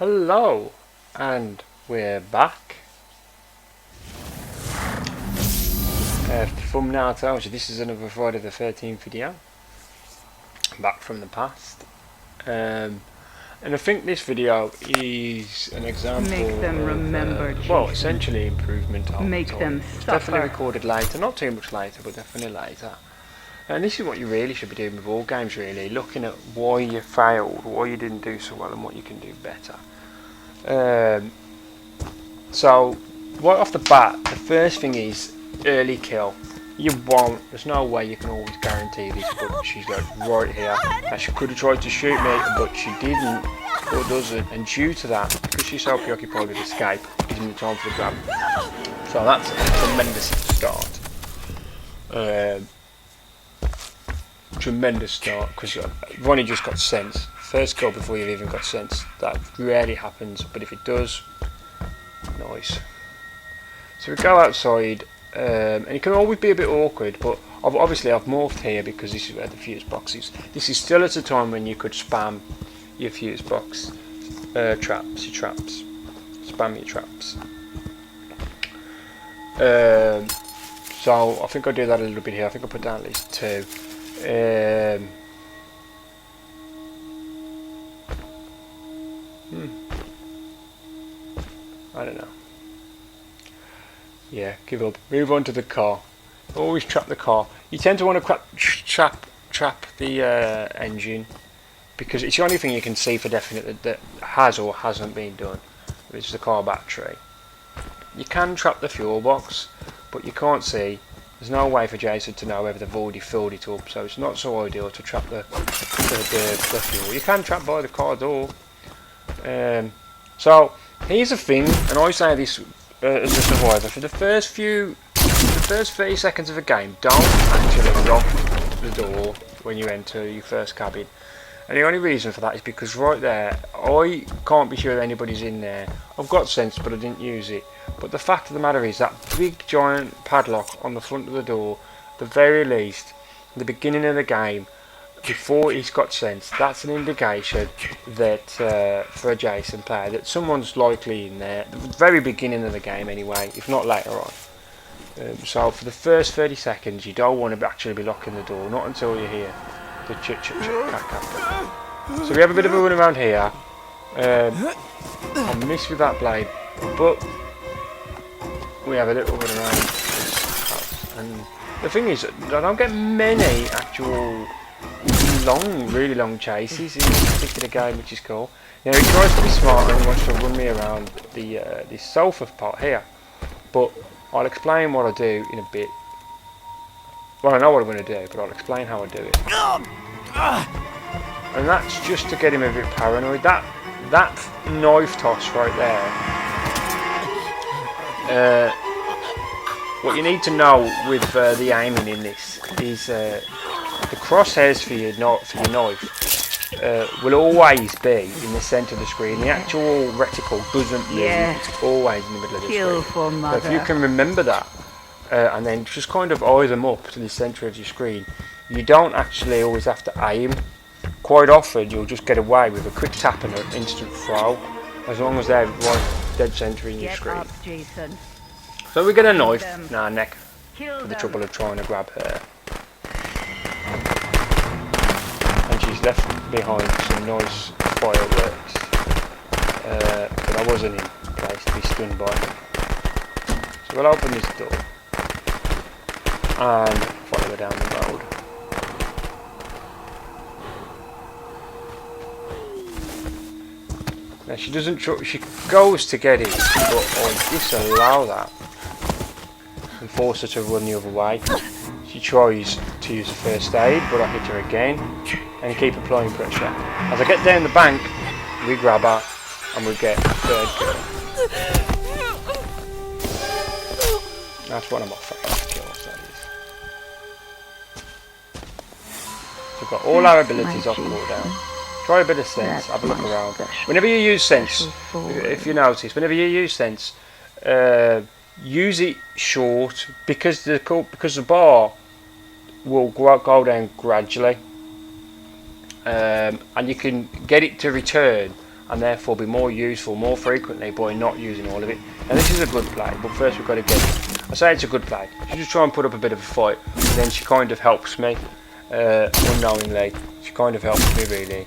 Hello, and we're back. The thumbnail tells you this is another Friday the 13th video. Back from the past. And I think this video is an example Make them remember, well, essentially improvement on Make them It's suffer. definitely recorded later, not too much later, but definitely later. And this is what you really should be doing with all games, really, looking at why you failed, why you didn't do so well, and what you can do better. So, right off the bat, the first thing is early kill. You won't, there's no way you can always guarantee this, but she's like right here. And she could have tried to shoot me, but she didn't, or doesn't, and due to that, because she's so preoccupied with escape, gives me the time for the grab. So that's a tremendous start. Tremendous start, because you've only just got sense. First kill before you've even got sense. That rarely happens, but if it does, nice. So we go outside, and it can always be a bit awkward, but obviously I've morphed here because this is where the fuse box is. This is still at a time when you could spam your fuse box traps, spam your traps. So I think I'll do that a little bit here. I think I'll put down at least 2. I don't know. Yeah, give up. Move on to the car. Always trap the car. You tend to want to trap the engine, because it's the only thing you can see for definite that has or hasn't been done, which is the car battery. You can trap the fuel box, but you can't see. There's no way for Jason to know whether they've already filled it up, so it's not so ideal to trap the fuel. You can trap by the car door. So here's the thing, and I say this as a survivor: for the first 30 seconds of a game, don't actually lock the door when you enter your first cabin. And the only reason for that is because right there, I can't be sure anybody's in there. I've got sense, but I didn't use it. But the fact of the matter is that big giant padlock on the front of the door, at the very least, at the beginning of the game, before he's got sense, that's an indication that for a Jason player that someone's likely in there at the very beginning of the game anyway, if not later on. So for the first 30 seconds you don't want to actually be locking the door, not until you hear the cat. So we have a bit of a run around here. I'll miss with that blade, but we have a little run around this house. And the thing is, I don't get many actual really long chases in this particular game, which is cool. Now he tries to be smart and he wants to run me around this sofa part here, but I'll explain what I do in a bit. Well, I know what I'm going to do, but I'll explain how I do it. And that's just to get him a bit paranoid. That knife toss right there. What you need to know with the aiming in this is the crosshairs for your knife will always be in the centre of the screen. The actual reticle doesn't move. It's always in the middle of the screen. So if you can remember that, and then just kind of eye them up to the centre of your screen, you don't actually always have to aim. Quite often you'll just get away with a quick tap and an instant throw, as long as they're right dead centre in your screen. So we get a knife, neck, for the trouble of trying to grab her. And she's left behind some nice fireworks, but I wasn't in place to be stunned by them. So we'll open this door and follow her down the road. Now she doesn't. She goes to get it, but I disallow that and force her to run the other way. She tries to use the first aid, but I hit her again and keep applying pressure. As I get down the bank, we grab her and we get the third kill. That's one of my favourite kills, that is. So we've got all our abilities off cooldown. Try a bit of sense, have a look around. Whenever you use sense, if you notice, whenever you use sense, use it short, because the bar will go down gradually, and you can get it to return and therefore be more useful more frequently by not using all of it. Now this is a good play, but first we've got to get it. I say it's a good play. She just try and put up a bit of a fight, and then she kind of helps me, unknowingly. She kind of helps me really.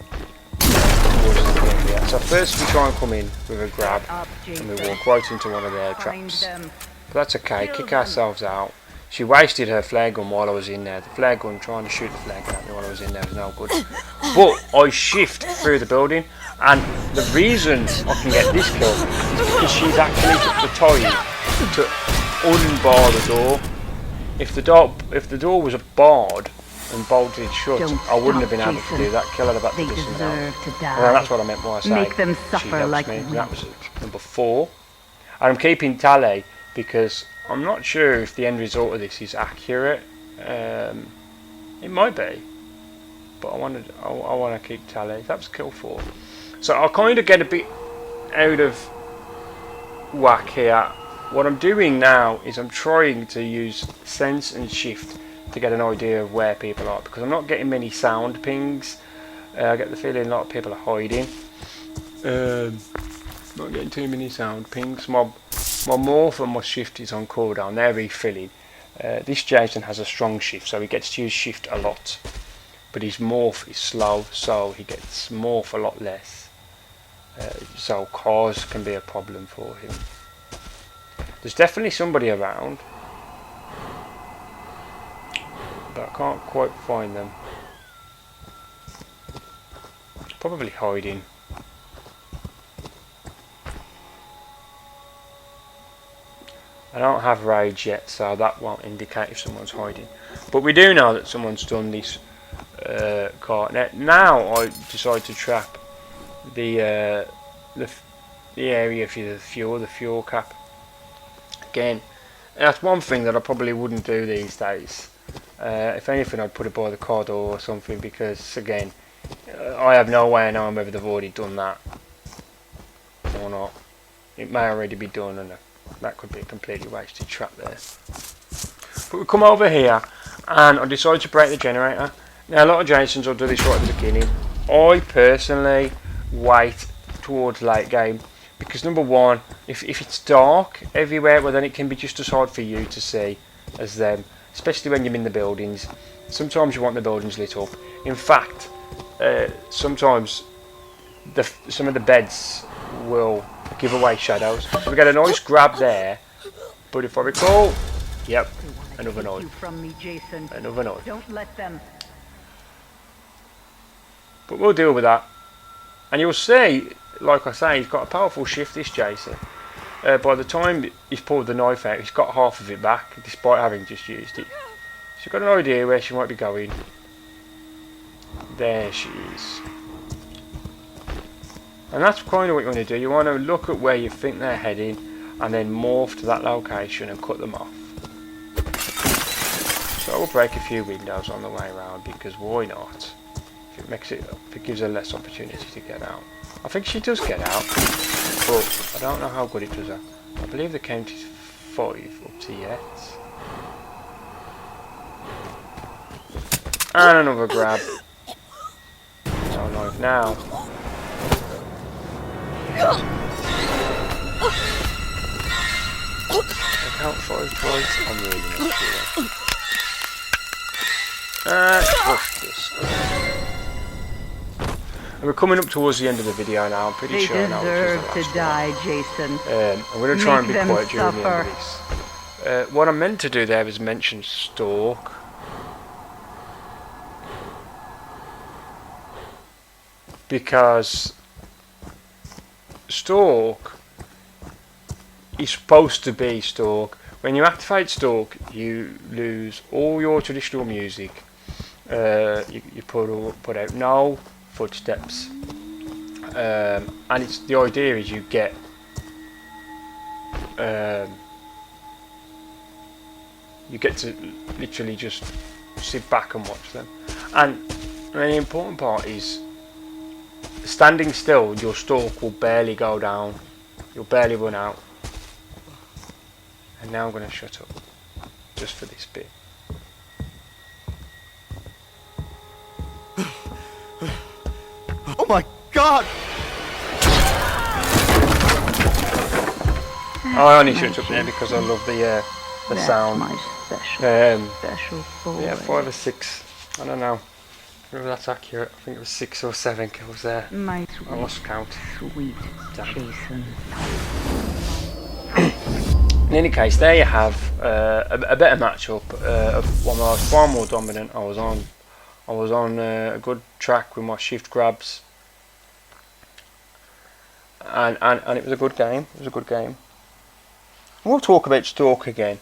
So first we try and come in with a grab, and we walk right into one of their traps. But that's okay, kick ourselves out. She wasted her flare gun while I was in there. The flare gun, trying to shoot the flare gun at me while I was in there, was no good. But I shift through the building, and the reason I can get this kill is because she's actually took the time to unbar the door. If the door was barred and bolted shut, I wouldn't have been able to do that kill. I'd have had to do something else. Well, that's what I meant by saying Make them suffer like me. That was number 4. And I'm keeping tally because I'm not sure if the end result of this is accurate. It might be, but I want to keep tally. That was kill 4. So I'll kind of get a bit out of whack here. What I'm doing now is I'm trying to use sense and shift to get an idea of where people are, because I'm not getting many sound pings. I get the feeling a lot of people are hiding. Not getting too many sound pings. My morph and my shift is on cooldown. They're refilling. This Jason has a strong shift, so he gets to use shift a lot. But his morph is slow, so he gets morph a lot less. So cars can be a problem for him. There's definitely somebody around, but I can't quite find them. Probably hiding. I don't have rage yet, so that won't indicate if someone's hiding. But we do know that someone's done this car. Now I decide to trap the area for the fuel cap. Again, that's one thing that I probably wouldn't do these days. If anything, I'd put it by the car door or something, because again, I have no way of knowing whether they've already done that or not. It may already be done, and that could be a completely wasted trap there. But we come over here, and I decide to break the generator. Now, a lot of Jasons will do this right at the beginning. I personally wait towards late game, because number one, if it's dark everywhere, well then it can be just as hard for you to see as them, especially when you're in the buildings. Sometimes you want the buildings lit up. In fact, sometimes some of the beds will give away shadows. So we get a nice grab there, but if I recall, yep, another noise. Another noise. Don't let them. But we'll deal with that. And you'll see, like I say, he's got a powerful shift, this Jason. By the time he's pulled the knife out, he's got half of it back, despite having just used it. So you've got an idea where she might be going. There she is. And that's kind of what you want to do. You want to look at where you think they're heading, and then morph to that location and cut them off. So we'll break a few windows on the way around, because why not? If it gives her less opportunity to get out. I think she does get out, but I don't know how good it does her. I believe the count is 5 up to yet. And another grab. So knife now. I count 5 twice. I'm really not sure. Crush this. And we're coming up towards the end of the video now. I'm pretty sure now. They deserve to die, Jason. I'm going to try and be quiet during the end of this. What I meant to do there was mention Stalk. Because Stalk is supposed to be Stalk. When you activate Stalk, you lose all your traditional music. You put out no footsteps, and it's the idea is you get to literally just sit back and watch them. And the important part is standing still. Your Stalk will barely go down. You'll barely run out. And now I'm going to shut up just for this bit. Oh my God! I only my shut up there because I Jason. love the That's sound. my special, Um, special boy. yeah, 5 or 6. I don't know. Whether that's accurate. I think it was 6 or 7 kills there. My I sweet, lost count. sweet Damn. Jason. In any case, there you have a better matchup of one where I was far more dominant. I was on a good track with my shift grabs, and it was a good game. It was a good game. We'll talk about Stalk again.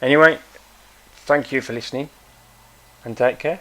Anyway, thank you for listening, and take care.